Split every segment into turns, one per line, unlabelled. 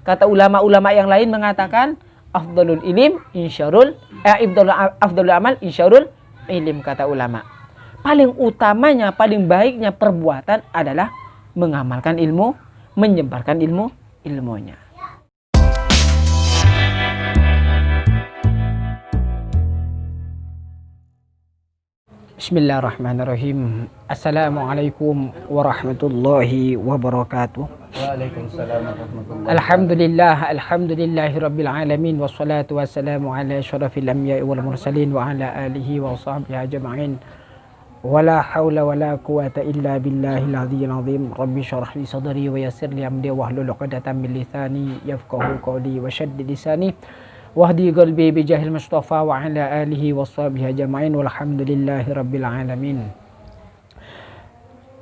Kata ulama-ulama yang lain mengatakan afdalul ilim afdalul amal insyarul ilim, kata ulama. Paling utamanya, paling baiknya perbuatan adalah mengamalkan ilmu, menyebarkan ilmunya. Bismillahirrahmanirrahim. Assalamualaikum warahmatullahi wabarakatuh.
Waalaikumsalam warahmatullahi wabarakatuh.
Alhamdulillahi rabbil alamin, wassalatu wassalamu ala asyrafil anbiya'i wal mursalin wa ala alihi wa sahbihi ajma'in. Wala haula wala quwata illa billahil aliyyil azim. Rabbi shrah li sadri wa yassir li amri wahlul 'uqdatam min lisani yafqahu qawli wa shaddid lisani wahdi qalbi bi jahil mustafa wa ala alihi wa sahbihi ajma'in. Walhamdulillahi rabbil alamin.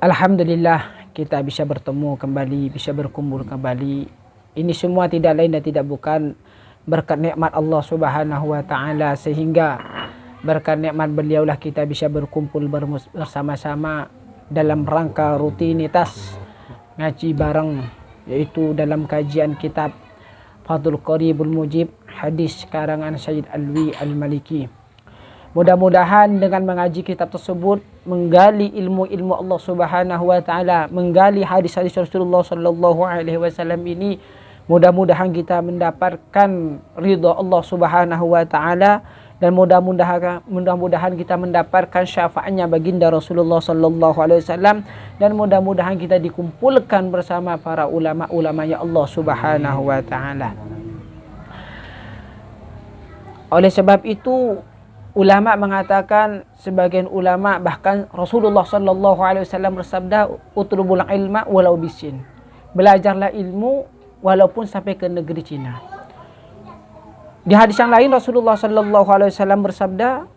Alhamdulillah kita bisa bertemu kembali, bisa berkumpul kembali. Ini semua tidak lain dan tidak bukan berkat nikmat Allah Subhanahu wa taala, sehingga berkat nikmat beliaulah kita bisa berkumpul bersama-sama dalam rangka rutinitas ngaji bareng, yaitu dalam kajian kitab Fathul Qaribul Mujib, hadis karangan Sayyid Alwi Al-Maliki. Mudah-mudahan dengan mengaji kitab tersebut, menggali ilmu-ilmu Allah Subhanahu wa taala, menggali hadis-hadis Rasulullah sallallahu alaihi wasallam ini, mudah-mudahan kita mendapatkan ridha Allah Subhanahu wa taala, dan mudah-mudahan kita mendapatkan syafaatnya baginda Rasulullah sallallahu alaihi wasallam, dan mudah-mudahan kita dikumpulkan bersama para ulama-ulamanya Allah Subhanahu wa taala. Oleh sebab itu, ulama mengatakan, sebagian ulama bahkan Rasulullah sallallahu alaihi wasallam bersabda, utlubul ilma walau bisin. Belajarlah ilmu walaupun sampai ke negeri Cina. Di hadis yang lain Rasulullah sallallahu alaihi wasallam bersabda,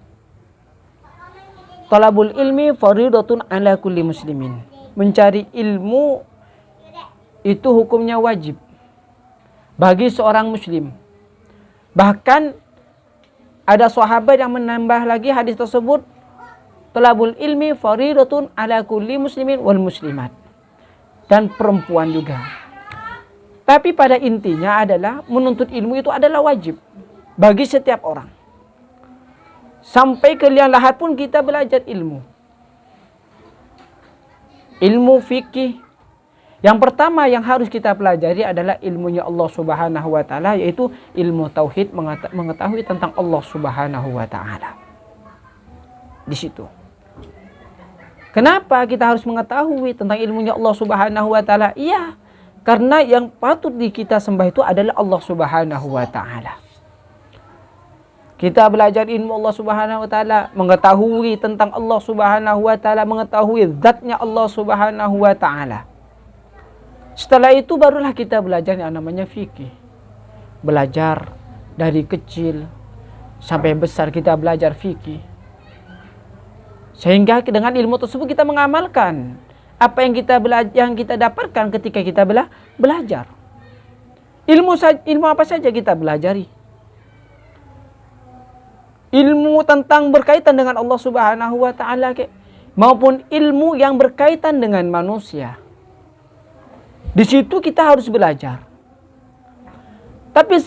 talabul ilmi fardhatun ala kulli muslimin. Mencari ilmu itu hukumnya wajib bagi seorang muslim. Bahkan ada sahabat yang menambah lagi hadis tersebut, talabul ilmi fardhatun ala kulli muslimin wal muslimat, dan perempuan juga. Tapi pada intinya adalah menuntut ilmu itu adalah wajib bagi setiap orang. Sampai ke liang lahat pun kita belajar ilmu. Ilmu fikih. Yang pertama yang harus kita pelajari adalah ilmunya Allah Subhanahu wa taala, yaitu ilmu tauhid, mengetahui tentang Allah Subhanahu wa taala. Di situ. Kenapa kita harus mengetahui tentang ilmunya Allah Subhanahu wa taala? Iya, karena yang patut kita sembah itu adalah Allah Subhanahu wa taala. Kita belajar ilmu Allah Subhanahu wa taala, mengetahui tentang Allah Subhanahu wa taala, mengetahui zatnya Allah Subhanahu wa taala. Setelah itu barulah kita belajar yang namanya fikih. Belajar dari kecil sampai besar kita belajar fikih. Sehingga dengan ilmu tersebut kita mengamalkan apa yang kita dapatkan ketika kita belajar. Ilmu apa saja kita belajari. Ilmu tentang berkaitan dengan Allah Subhanahu wa taala maupun ilmu yang berkaitan dengan manusia. Di situ kita harus belajar. Tapi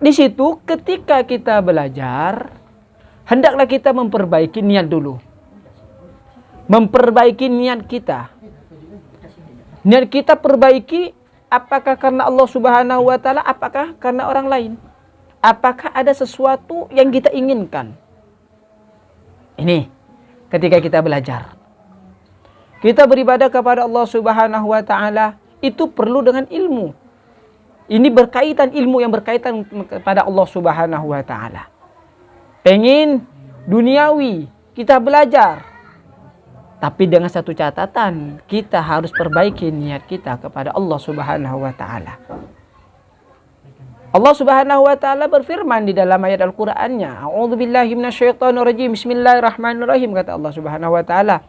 di situ ketika kita belajar, hendaklah kita memperbaiki niat dulu. Memperbaiki niat kita. Niat kita perbaiki, apakah karena Allah Subhanahu wa taala, apakah karena orang lain? Apakah ada sesuatu yang kita inginkan? Ini ketika kita belajar. Kita beribadah kepada Allah Subhanahu wa taala, itu perlu dengan ilmu. Ini berkaitan, ilmu yang berkaitan kepada Allah Subhanahu wa taala. Pengen duniawi, kita belajar. Tapi dengan satu catatan, kita harus perbaiki niat kita kepada Allah Subhanahu wa taala. Allah Subhanahu wa taala berfirman di dalam ayat Al-Qur'annya, a'udzubillahi minasyaitonirrajim, bismillahirrahmanirrahim, kata Allah Subhanahu wa taala,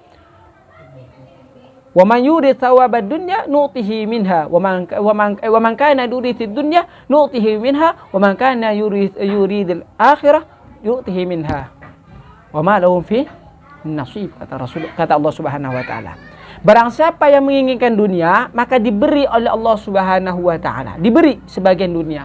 wa man yurid thawabad dunya nu'tihi minha wa man kana yuridid dunya nu'tihi minha wa man kana yuridil akhirah yu'tihi minha wa ma lahum fi nasib, kata Allah Subhanahu wa taala. Barang siapa yang menginginkan dunia, maka diberi oleh Allah Subhanahu wa taala, diberi sebagian dunia.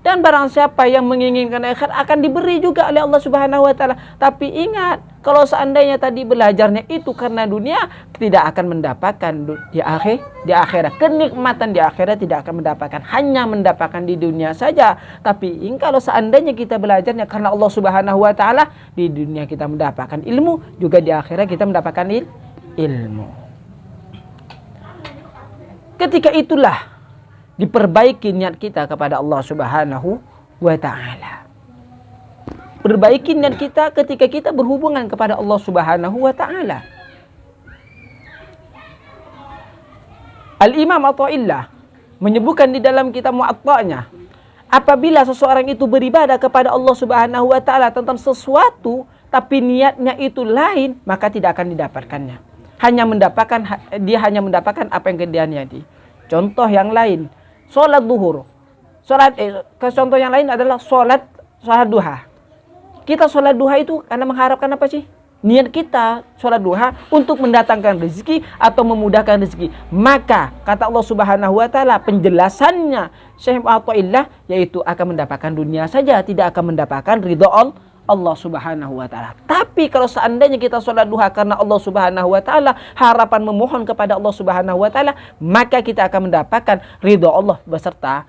Dan barang siapa yang menginginkan akhirat akan diberi juga oleh Allah Subhanahu wa taala. Tapi ingat, kalau seandainya tadi belajarnya itu karena dunia, tidak akan mendapatkan di akhirat kenikmatan di akhirat, tidak akan mendapatkan, hanya mendapatkan di dunia saja. Tapi kalau seandainya kita belajarnya karena Allah Subhanahu wa taala, di dunia kita mendapatkan ilmu, juga di akhirat kita mendapatkan ilmu. Ketika itulah diperbaiki niat kita kepada Allah Subhanahu wa taala. Perbaiki niat kita ketika kita berhubungan kepada Allah Subhanahu wa taala. Al-Imam Athaillah menyebutkan di dalam kitab Muwatta'nya, apabila seseorang itu beribadah kepada Allah Subhanahu wa taala tentang sesuatu tapi niatnya itu lain, maka tidak akan didapatkannya. Dia hanya mendapatkan apa yang dia niati. Contoh yang lain, sholat duhur. Contoh yang lain adalah sholat duha. Kita sholat duha itu karena mengharapkan apa sih? Niat kita sholat duha untuk mendatangkan rezeki atau memudahkan rezeki. Maka kata Allah Subhanahu wa taala, penjelasannya Syekh Athaillah, yaitu akan mendapatkan dunia saja, tidak akan mendapatkan ridha Allah Subhanahu wa taala. Tapi kalau seandainya kita sholat duha karena Allah Subhanahu wa taala, harapan memohon kepada Allah Subhanahu wa taala, maka kita akan mendapatkan ridha Allah beserta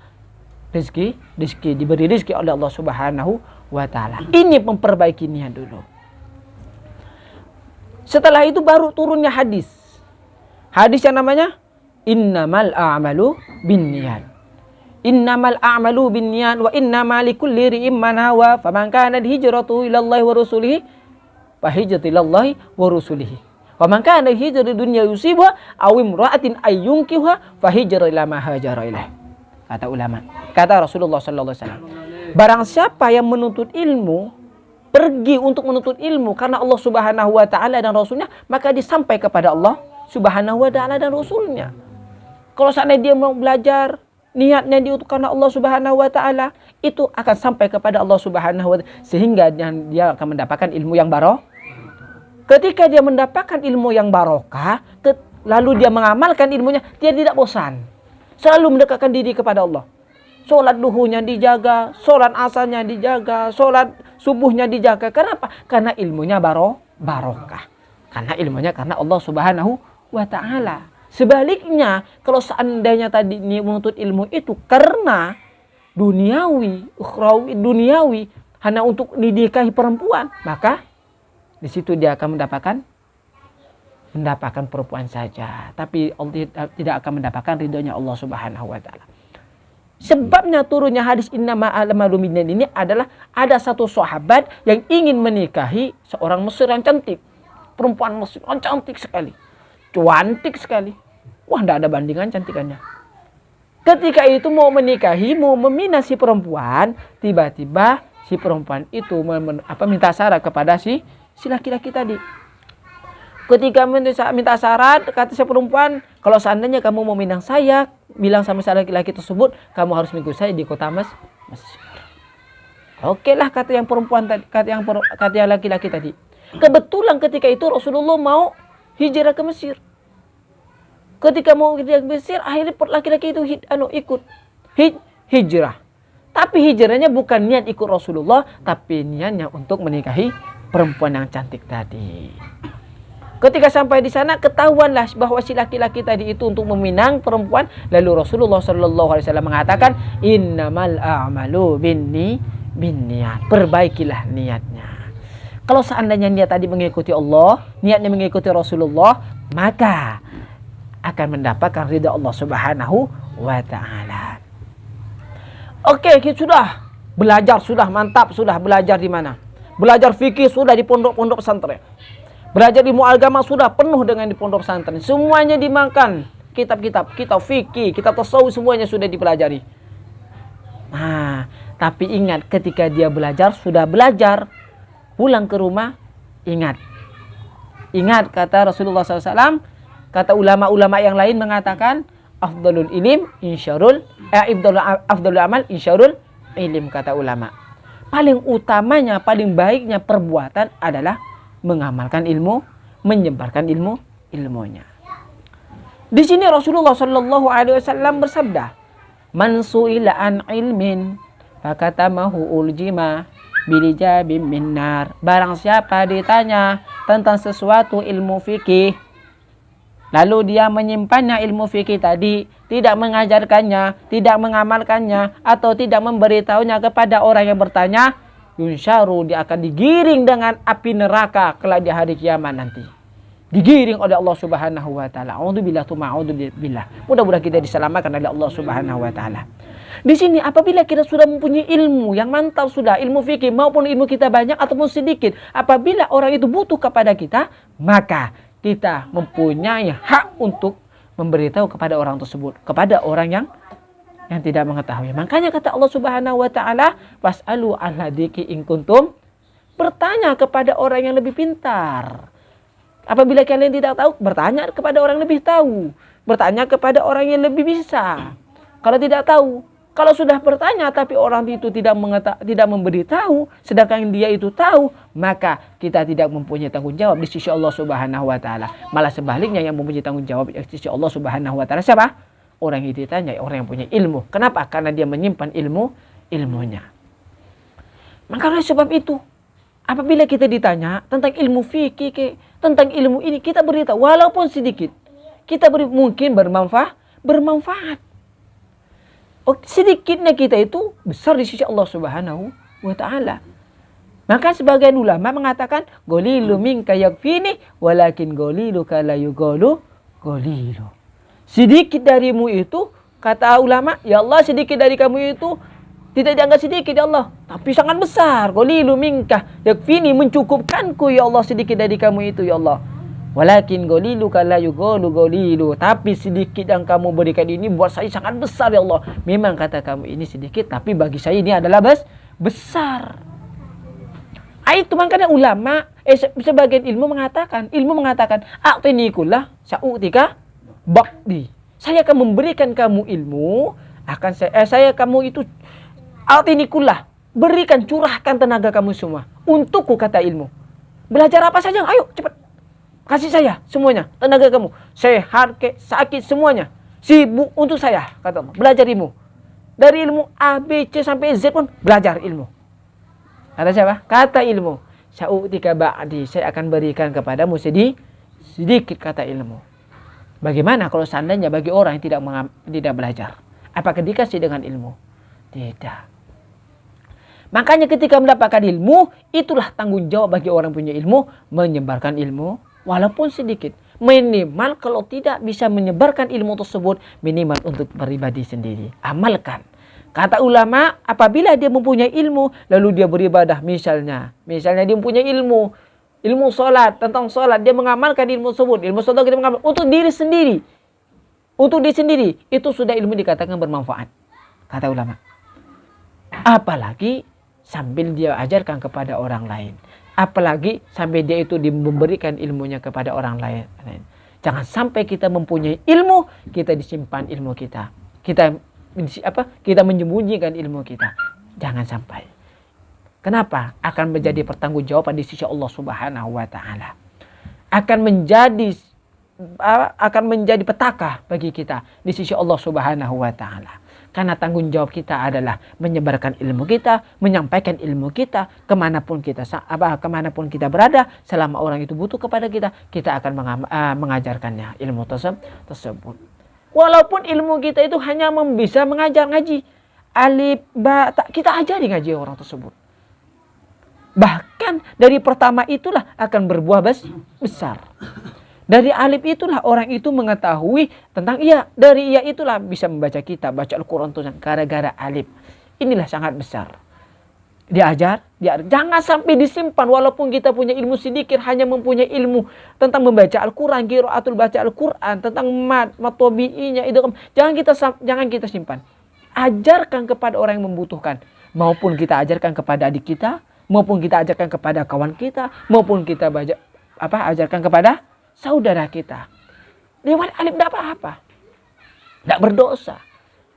rezeki, diberi rezeki oleh Allah Subhanahu wa taala. Ini memperbaiki niat dulu. Setelah itu baru turunnya hadis. Hadis yang namanya innamal a'malu binniyat. Innamal a'malu binniyat wa innamal likulli imrin ma nawa, faman kanat hijratuhu ila Allah wa rasulihi fa hijratuhu ila Allah wa rasulihi. Wa man kanat hijratuhu dunya yusibuha aw imra'atin ayyunkiha fa hijratuhu ila ma hajara ilaih. Kata ulama, kata Rasulullah sallallahu alaihi wasallam, barang siapa yang menuntut ilmu, pergi untuk menuntut ilmu karena Allah Subhanahu wa taala dan Rasulnya, maka disampai kepada Allah Subhanahu wa taala dan Rasulnya. Kalau seandainya dia mau belajar, niatnya dia karena Allah Subhanahu wa taala, itu akan sampai kepada Allah Subhanahu wa taala, sehingga dia akan mendapatkan ilmu yang barokah. Ketika dia mendapatkan ilmu yang barokah, lalu dia mengamalkan ilmunya, dia tidak bosan. Selalu mendekatkan diri kepada Allah. Sholat duhurnya dijaga, sholat asarnya dijaga, sholat subuhnya dijaga. Kenapa? Karena ilmunya barokah. Karena ilmunya karena Allah Subhanahu wa taala. Sebaliknya, kalau seandainya tadi menuntut ilmu itu karena duniawi, duniawi, hanya untuk dinikahi perempuan, maka di situ dia akan mendapatkan perempuan saja, tapi tidak akan mendapatkan ridhonya Allah Subhanahu wa taala. Sebabnya turunnya hadis innama a'malu binniyat ini adalah ada satu sahabat yang ingin menikahi seorang Mesir yang cantik. Perempuan Mesir yang cantik sekali. Cantik sekali. Wah, tidak ada bandingan cantikannya. Ketika itu mau menikahi, mau meminang si perempuan, tiba-tiba si perempuan itu minta syarat kepada si laki-laki tadi. Ketika minta syarat, kata si perempuan, kalau seandainya kamu mau minang saya, bilang sama si laki-laki tersebut, kamu harus mengikut saya di kota Mesir. Oke lah, kata yang perempuan tadi, kata yang laki-laki tadi. Kebetulan ketika itu Rasulullah mau hijrah ke Mesir. Ketika mau hijrah ke Mesir, akhirnya laki-laki itu ikut hijrah. Tapi hijrahnya bukan niat ikut Rasulullah, tapi niatnya untuk menikahi perempuan yang cantik tadi. Ketika sampai di sana, ketahuanlah bahwa si laki-laki tadi itu untuk meminang perempuan. Lalu Rasulullah Shallallahu Alaihi Wasallam mengatakan, innamal a'malu binniyat. Perbaikilah niatnya. Kalau seandainya niat tadi mengikuti Allah, niatnya mengikuti Rasulullah, maka akan mendapatkan ridha Allah Subhanahu wa taala. Oke, kita sudah belajar, sudah mantap, sudah belajar di mana? Belajar fikih sudah di pondok-pondok pesantren. Belajar ilmu agama sudah penuh dengan di pondok pesantren. Semuanya dimakan. Kitab-kitab, kitab fikih, kitab tasawuf semuanya sudah dipelajari. Nah, tapi ingat ketika dia belajar, sudah belajar, pulang ke rumah, ingat. Ingat kata Rasulullah SAW, kata ulama-ulama yang lain mengatakan, afdalul ilim afdalul amal insyarul ilim, kata ulama. Paling utamanya, paling baiknya perbuatan adalah mengamalkan ilmu, menyebarkan ilmunya. Di sini Rasulullah Shallallahu Alaihi Wasallam bersabda, "Man su'ila an ilmin, fakatamahu uljima bilijabim minnar." Barang siapa ditanya tentang sesuatu ilmu fikih, lalu dia menyimpannya ilmu fikih tadi, tidak mengajarkannya, tidak mengamalkannya, atau tidak memberitahunya kepada orang yang bertanya, yunsyaru, dia akan digiring dengan api neraka kelak di hari kiamat nanti. Digiring oleh Allah Subhanahu wa taala. A'udzubillah tsumma a'udzubillah. Mudah-mudahan kita diselamatkan oleh Allah Subhanahu wa taala. Di sini apabila kita sudah mempunyai ilmu yang mantap, sudah ilmu fikih maupun ilmu kita banyak ataupun sedikit, apabila orang itu butuh kepada kita, maka kita mempunyai hak untuk memberitahu kepada orang tersebut, kepada orang yang tidak mengetahui. Makanya kata Allah Subhanahu wa taala, "Was'alu ahla dzikri in kuntum." Bertanya kepada orang yang lebih pintar. Apabila kalian tidak tahu, bertanya kepada orang yang lebih tahu. Bertanya kepada orang yang lebih bisa. Kalau tidak tahu, kalau sudah bertanya tapi orang itu tidak memberitahu, sedangkan dia itu tahu, maka kita tidak mempunyai tanggung jawab di sisi Allah Subhanahu wa taala. Malah sebaliknya yang mempunyai tanggung jawab di sisi Allah Subhanahu wa taala siapa? Orang yang ditanya, orang yang punya ilmu. Kenapa? Karena dia menyimpan ilmunya. Maka oleh sebab itu, apabila kita ditanya tentang ilmu fikih, tentang ilmu ini, kita beritahu walaupun sedikit. Kita mungkin bermanfaat. Sedikitnya kita itu besar di sisi Allah Subhanahu wa taala. Maka sebagian ulama mengatakan, "Golilu minka yakfini, walakin goliluka la yugolu golilu." Sedikit darimu itu, kata ulama, ya Allah, sedikit dari kamu itu tidak dianggap sedikit ya Allah, tapi sangat besar. Golilu minka yakfini, mencukupkanku ya Allah sedikit dari kamu itu ya Allah. Walakin goliluka la yugolu golilu, tapi sedikit yang kamu berikan ini buat saya sangat besar ya Allah. Memang kata kamu ini sedikit, tapi bagi saya ini adalah besar. Itu makanya ulama sebagian ilmu mengatakan, a'tinikullah sa'utika bakti. Saya akan memberikan kamu ilmu, saya kamu itu a'tinikullah, berikan, curahkan tenaga kamu semua untukku, kata ilmu. Belajar apa saja, ayo cepat kasih saya semuanya, tenaga kamu, sehat ke sakit semuanya, sibuk untuk saya, kata Allah. Belajar ilmu, dari ilmu A, B, C sampai Z pun belajar ilmu. Kata siapa? Kata ilmu. Sa'utika ba'di, saya akan berikan kepadamu sedikit, kata ilmu. Bagaimana kalau seandainya bagi orang yang tidak belajar? Apakah dikasih dengan ilmu? Tidak. Makanya ketika mendapatkan ilmu, itulah tanggung jawab bagi orang punya ilmu, menyebarkan ilmu walaupun sedikit. Minimal kalau tidak bisa menyebarkan ilmu tersebut, minimal untuk pribadi sendiri. Amalkan. Kata ulama, apabila dia mempunyai ilmu, lalu dia beribadah, misalnya dia mempunyai ilmu sholat, tentang sholat, dia mengamalkan ilmu tersebut, ilmu sholat kita mengamalkan untuk diri sendiri. Untuk diri sendiri, itu sudah ilmu dikatakan bermanfaat. Kata ulama. Apalagi sambil dia ajarkan kepada orang lain. Apalagi sampai dia itu memberikan ilmunya kepada orang lain. Jangan sampai kita mempunyai ilmu, kita disimpan ilmu kita. Kita menyembunyikan ilmu kita. Jangan sampai. Kenapa? Akan menjadi pertanggungjawaban di sisi Allah Subhanahu wa taala. Akan menjadi petaka bagi kita di sisi Allah Subhanahu wa taala. Karena tanggung jawab kita adalah menyebarkan ilmu kita, menyampaikan ilmu kita kemanapun kita berada, selama orang itu butuh kepada kita, kita akan mengajarkannya ilmu tersebut. Walaupun ilmu kita itu hanya bisa mengajar ngaji, alif, ba, ta, kita ajari ngaji orang tersebut. Bahkan dari pertama itulah akan berbuah besar. Dari alif itulah orang itu mengetahui tentang iya. Dari iya itulah bisa membaca kitab, baca Al-Quran itu gara-gara alif. Inilah sangat besar. Diajar. Jangan sampai disimpan walaupun kita punya ilmu sedikit, hanya mempunyai ilmu tentang membaca Al-Quran, qiraatul baca Al-Quran, tentang mat tabi'inya, itu jangan kita simpan. Ajarkan kepada orang yang membutuhkan, maupun kita ajarkan kepada adik kita, maupun kita ajarkan kepada kawan kita, maupun kita ajarkan kepada saudara kita. Lewat alif tidak apa-apa, tidak berdosa.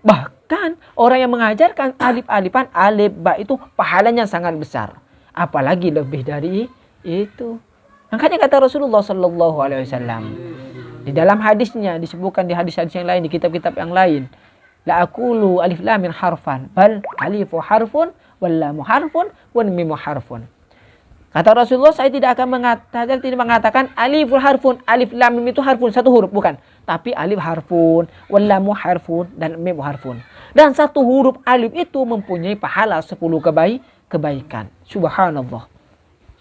Bahkan orang yang mengajarkan alif-alifan, alif ba itu pahalanya sangat besar. Apalagi lebih dari itu. Makanya kata Rasulullah Sallallahu Alaihi Wasallam, Di dalam hadisnya disebutkan di hadis-hadis yang lain, di kitab-kitab yang lain. La aqulu alif lam min harfan, bal alifu harfun wal lamu harfun wan mimu harfun. Kata Rasulullah, saya tidak mengatakan aliful harfun, alif lam mim itu harfun, satu huruf, bukan. Tapi alif harfun, wal lamu harfun, dan mim harfun. Dan satu huruf alif itu mempunyai pahala 10 kebaikan. Subhanallah.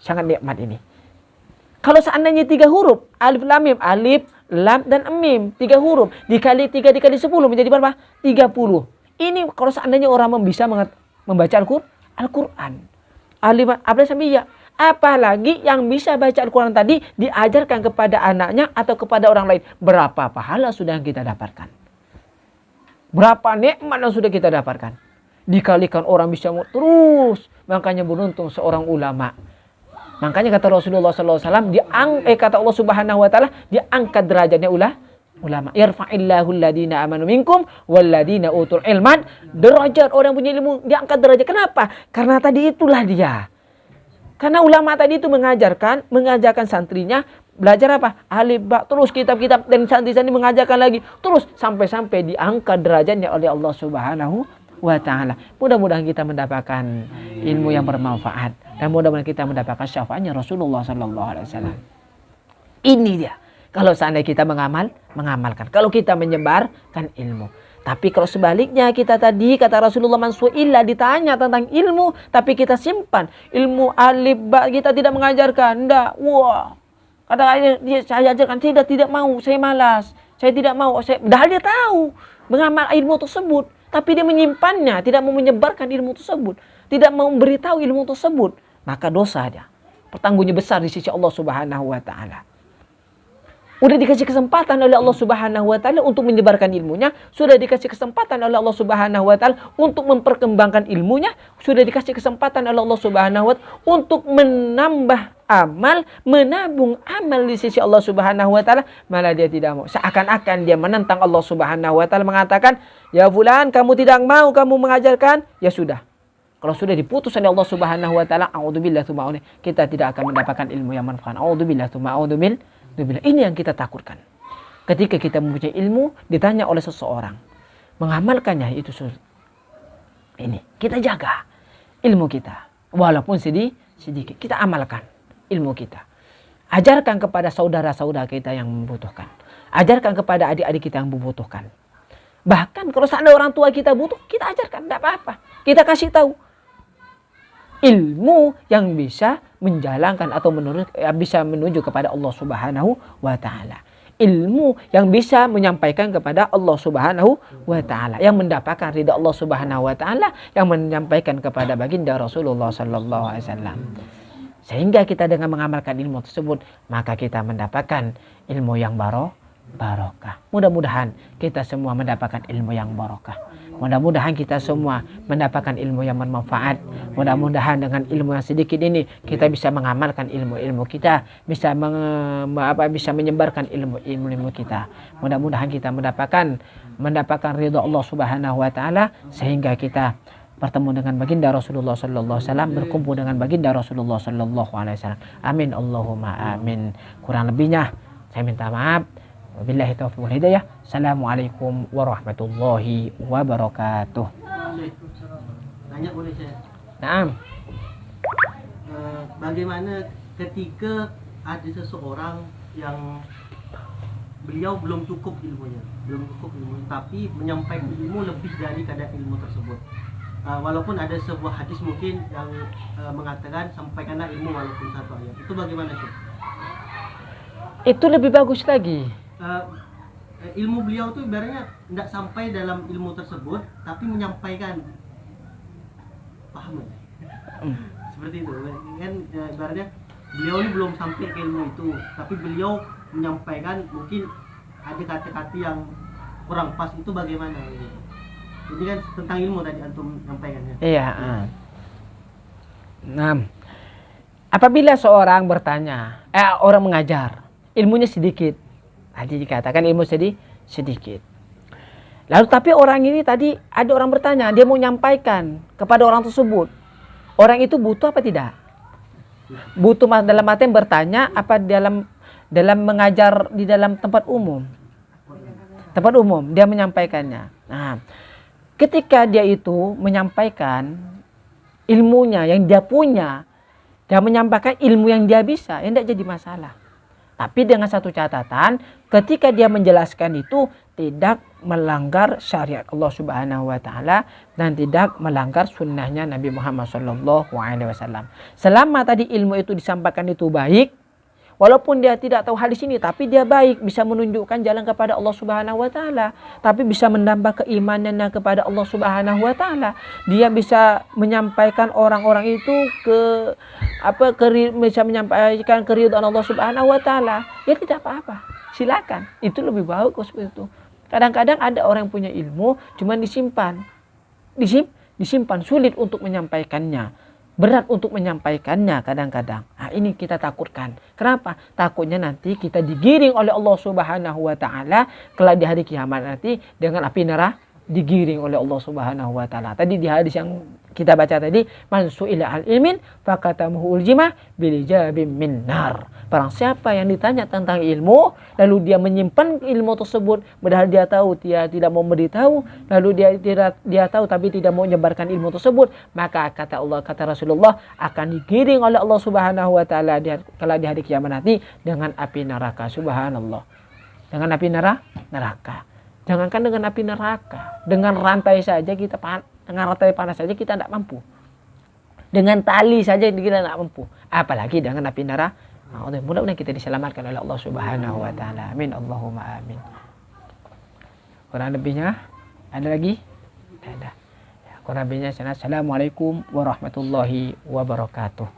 Sangat nikmat ini. Kalau seandainya 3 huruf, alif lam mim, alif, lam, dan mim, 3 huruf, dikali 3 dikali 10 menjadi berapa? 30. Ini kalau seandainya orang bisa membaca Al-Quran. Alif, apa sampai ya? Apalagi yang bisa baca Al-Quran tadi diajarkan kepada anaknya atau kepada orang lain. Berapa pahala sudah yang kita dapatkan? Berapa nikmat yang sudah kita dapatkan? Dikalikan orang bisa terus. Makanya beruntung seorang ulama. Makanya kata Rasulullah SAW, kata Allah Subhanahu Wa Taala, diangkat derajatnya ulama. Yarfa'illahu alladina amanu minkum walladina utul ilman. Derajat orang punya ilmu diangkat derajat. Kenapa? Karena tadi itulah dia. Karena ulama tadi itu mengajarkan santrinya belajar apa? Alif ba, terus kitab-kitab, dan santri-santri mengajarkan lagi, terus sampai diangkat derajatnya oleh Allah Subhanahu Wa Taala. Mudah-mudahan kita mendapatkan ilmu yang bermanfaat dan mudah-mudahan kita mendapatkan syafaatnya Rasulullah Sallallahu Alaihi Wasallam. Ini dia. Kalau seandainya kita mengamalkan, kalau kita menyebarkan ilmu. Tapi kalau sebaliknya kita tadi kata Rasulullah, man su'ila, ditanya tentang ilmu tapi kita simpan ilmu alif ba, kita tidak mengajarkan. Enggak. Wah. Kata dia, saya ajarkan, tidak mau, saya malas. Saya tidak mau, padahal dia tahu mengamal ilmu tersebut, tapi dia menyimpannya, tidak mau menyebarkan ilmu tersebut, tidak mau memberitahu ilmu tersebut, maka dosa dia. Pertanggungnya besar di sisi Allah Subhanahu Wa Taala. Udah dikasih kesempatan oleh Allah Subhanahu Wa Taala untuk menyebarkan ilmunya, sudah dikasih kesempatan oleh Allah Subhanahu Wa Taala untuk memperkembangkan ilmunya, sudah dikasih kesempatan oleh Allah Subhanahu Wa Taala untuk menambah amal, menabung amal di sisi Allah Subhanahu Wa Taala, malah dia tidak mau. Seakan-akan dia menentang Allah Subhanahu Wa Taala, mengatakan, ya fulan, kamu tidak mau kamu mengajarkan, ya sudah. Kalau sudah diputus oleh Allah Subhanahu Wa Taala, a'udzubillah tsumma kita tidak akan mendapatkan ilmu yang manfaat. A'udzubillah tsumma a'udzubillah. Ini yang kita takutkan. Ketika kita mempunyai ilmu, ditanya oleh seseorang, mengamalkannya itu sulit. Ini kita jaga ilmu kita, walaupun sedikit kita amalkan ilmu kita. Ajarkan kepada saudara-saudara kita yang membutuhkan. Ajarkan kepada adik-adik kita yang membutuhkan. Bahkan kalau seandainya orang tua kita butuh, kita ajarkan, tidak apa-apa. Kita kasih tahu ilmu yang bisa menjalankan atau bisa menuju kepada Allah Subhanahu Wa Taala. Ilmu yang bisa menyampaikan kepada Allah Subhanahu Wa Taala, yang mendapatkan ridha Allah Subhanahu Wa Taala, yang menyampaikan kepada baginda Rasulullah Sallallahu Alaihi Wasallam. Sehingga kita dengan mengamalkan ilmu tersebut, maka kita mendapatkan ilmu yang barokah. Mudah-mudahan kita semua mendapatkan ilmu yang barokah. Mudah-mudahan kita semua mendapatkan ilmu yang bermanfaat. Mudah-mudahan dengan ilmu yang sedikit ini kita bisa mengamalkan ilmu-ilmu kita, bisa menyebarkan ilmu-ilmu kita. Mudah-mudahan kita mendapatkan ridha Allah Subhanahu Wa Taala, sehingga kita bertemu dengan baginda Rasulullah Sallallahu Alaihi Wasallam, berkumpul dengan baginda Rasulullah Sallallahu Alaihi Wasallam. Amin Allahumma amin. Kurang lebihnya saya minta maaf. Wabillahi taufiq wal hidayah. Assalamualaikum warahmatullahi wabarakatuh.
Tanya boleh saya?
Naam.
Bagaimana ketika ada seseorang yang beliau belum cukup ilmunya, tapi menyampaikan ilmu lebih dari kadar ilmu tersebut. Walaupun ada sebuah hadis mungkin yang mengatakan sampaikanlah ilmu walaupun satu ayat. Itu bagaimana sih?
Itu lebih bagus lagi.
Ilmu beliau tuh ibaratnya tidak sampai dalam ilmu tersebut, tapi menyampaikan, paham ya? Seperti itu kan, ibaratnya beliau ini belum sampai ke ilmu itu, tapi beliau menyampaikan mungkin ada kata-kata yang kurang pas. Itu bagaimana ini? Ini kan tentang ilmu tadi antum menyampaikannya.
Iya. Nah, apabila seorang bertanya, orang mengajar, ilmunya sedikit. Tadi dikatakan ilmu sedikit. Lalu tapi orang ini tadi ada orang bertanya, dia mau menyampaikan kepada orang tersebut. Orang itu butuh apa tidak? Butuh dalam artian bertanya apa dalam dalam mengajar di dalam tempat umum. Tempat umum dia menyampaikannya. Nah, ketika dia itu menyampaikan ilmunya yang dia punya, dia menyampaikan ilmu yang dia bisa, ya tidak jadi masalah. Tapi dengan satu catatan, ketika dia menjelaskan itu tidak melanggar syariat Allah Subhanahu wa taala dan tidak melanggar sunnahnya Nabi Muhammad sallallahu alaihi wasallam. Selama tadi ilmu itu disampaikan itu baik, walaupun dia tidak tahu hadis ini, tapi dia baik, bisa menunjukkan jalan kepada Allah Subhanahu wa taala, tapi bisa menambah keimanannya kepada Allah Subhanahu wa taala. Dia bisa menyampaikan orang-orang itu bisa menyampaikan keridhaan Allah Subhanahu wa taala. Ya tidak apa-apa. Silakan. Itu lebih bagus seperti itu. Kadang-kadang ada orang yang punya ilmu cuma disimpan. Disimpan sulit untuk menyampaikannya. Berat untuk menyampaikannya kadang-kadang. Nah, ini kita takutkan. Kenapa? Takutnya nanti kita digiring oleh Allah Subhanahu wa taala kelak di hari kiamat nanti dengan api neraka, digiring oleh Allah Subhanahu wa taala. Tadi di hadis yang kita baca tadi, man su'ila al ilmin fakatamuhu uljima bilijabim min nar. Barang siapa yang ditanya tentang ilmu lalu dia menyimpan ilmu tersebut padahal dia tahu dia tidak mau memberitahu, lalu dia tahu tapi tidak mau menyebarkan ilmu tersebut, maka kata Rasulullah akan digiring oleh Allah Subhanahu wa taala kala di hari kiamat nanti dengan api neraka. Subhanallah. Dengan api neraka. Jangankan dengan api neraka, dengan rantai saja dengan rantai panas saja kita tidak mampu. Dengan tali saja kita tidak mampu. Apalagi dengan api neraka. Mudah-mudahan kita diselamatkan oleh Allah Subhanahu wa taala. Amin. Allahumma amin. Kurang lebihnya ada lagi? Tidak ada. Kurang lebihnya Assalamualaikum warahmatullahi wabarakatuh.